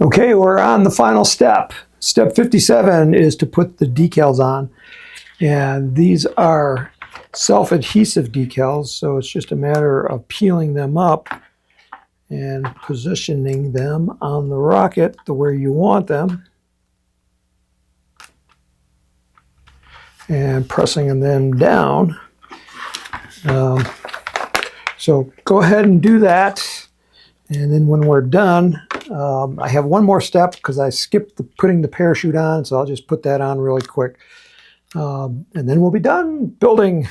Okay, we're on the final step. Step 57 is to put the decals on. And these are self-adhesive decals, so it's just a matter of peeling them up and positioning them on the rocket the way you want them. And pressing them down. So go ahead and do that. And then when we're done, I have one more step because I skipped putting the parachute on, so I'll just put that on really quick. And then we'll be done building.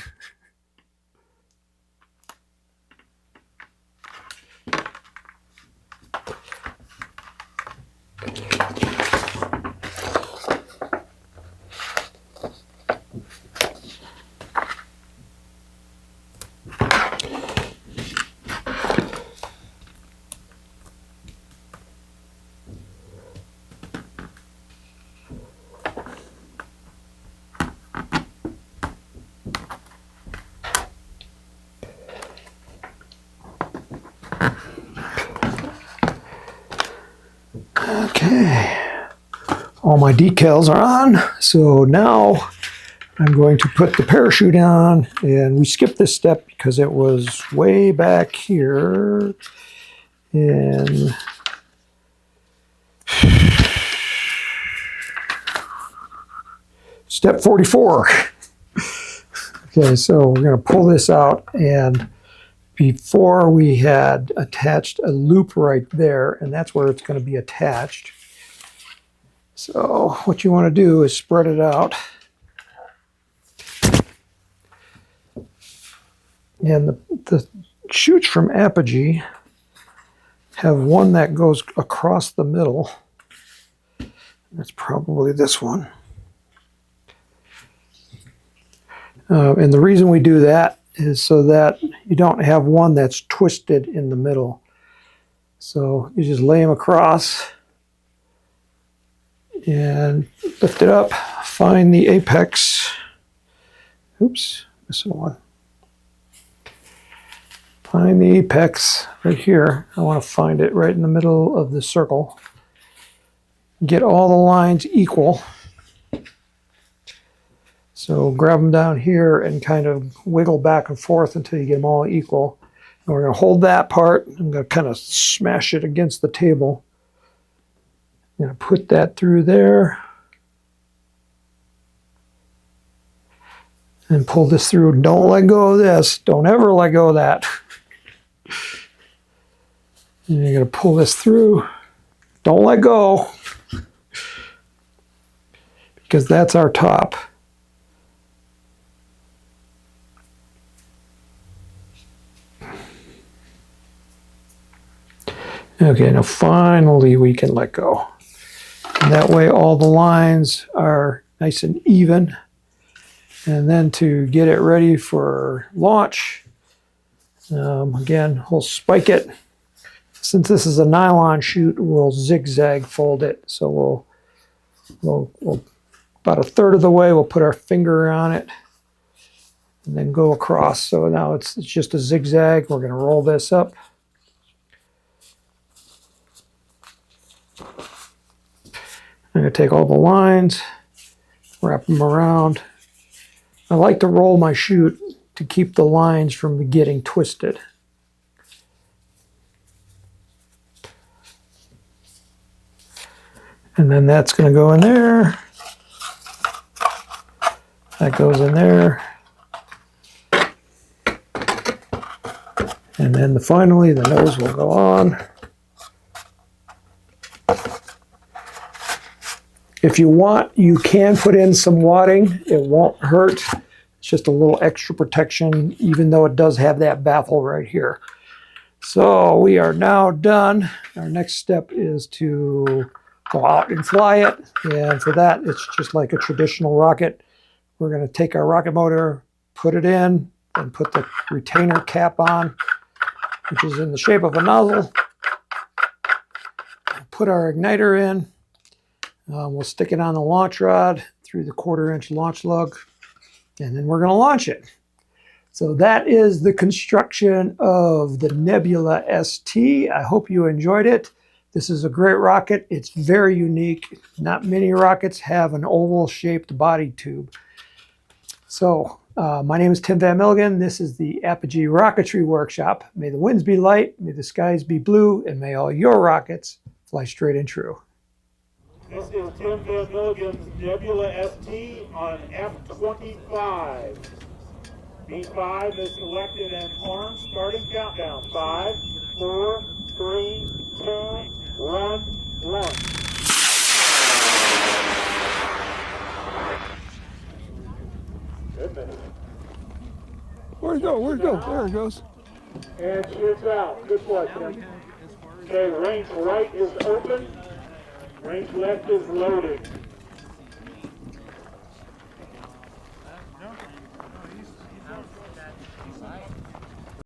Okay, all my decals are on, so now I'm going to put the parachute on, and we skipped this step because it was way back here in step 44. Okay, so we're going to pull this out, and before we had attached a loop right there, and that's where it's going to be attached. So what you want to do is spread it out. And the chutes from Apogee have one that goes across the middle. That's probably this one. And the reason we do that is so that you don't have one that's twisted in the middle. So you just lay them across and lift it up, find the apex. Oops, missing one. Find the apex right here. I want to find it right in the middle of the circle. Get all the lines equal. So grab them down here and kind of wiggle back and forth until you get them all equal. And we're going to hold that part. I'm going to kind of smash it against the table. I'm going to put that through there. And pull this through. Don't let go of this. Don't ever let go of that. And you're going to pull this through. Don't let go. Because that's our top. Okay, now finally we can let go. And that way all the lines are nice and even. And then to get it ready for launch, again, we'll spike it. Since this is a nylon chute, we'll zigzag fold it. So we'll about a third of the way, we'll put our finger on it and then go across. So now it's just a zigzag. We're going to roll this up. I'm going to take all the lines, wrap them around. I like to roll my chute to keep the lines from getting twisted. And then that's going to go in there. That goes in there. And then finally the nose will go on. If you want, you can put in some wadding. It won't hurt. It's just a little extra protection, even though it does have that baffle right here. So we are now done. Our next step is to go out and fly it. And for that, it's just like a traditional rocket. We're going to take our rocket motor, put it in, and put the retainer cap on, which is in the shape of a nozzle. Put our igniter in. We'll stick it on the launch rod through the 1/4-inch launch lug, and then we're going to launch it. So that is the construction of the Nebula ST. I hope you enjoyed it. This is a great rocket. It's very unique. Not many rockets have an oval-shaped body tube. So, my name is Tim Van Milligan. This is the Apogee Rocketry Workshop. May the winds be light, may the skies be blue, and may all your rockets fly straight and true. This is Tim Van Milligan's Nebula ST on F-25. B5 is selected and armed. Starting countdown. 5, 4, 3, 2, 1, launch. Good minute. Where'd it go? Where'd it go? There it goes. And shoots out. Good flight, Tim. Okay, range right is open. Range left is loaded.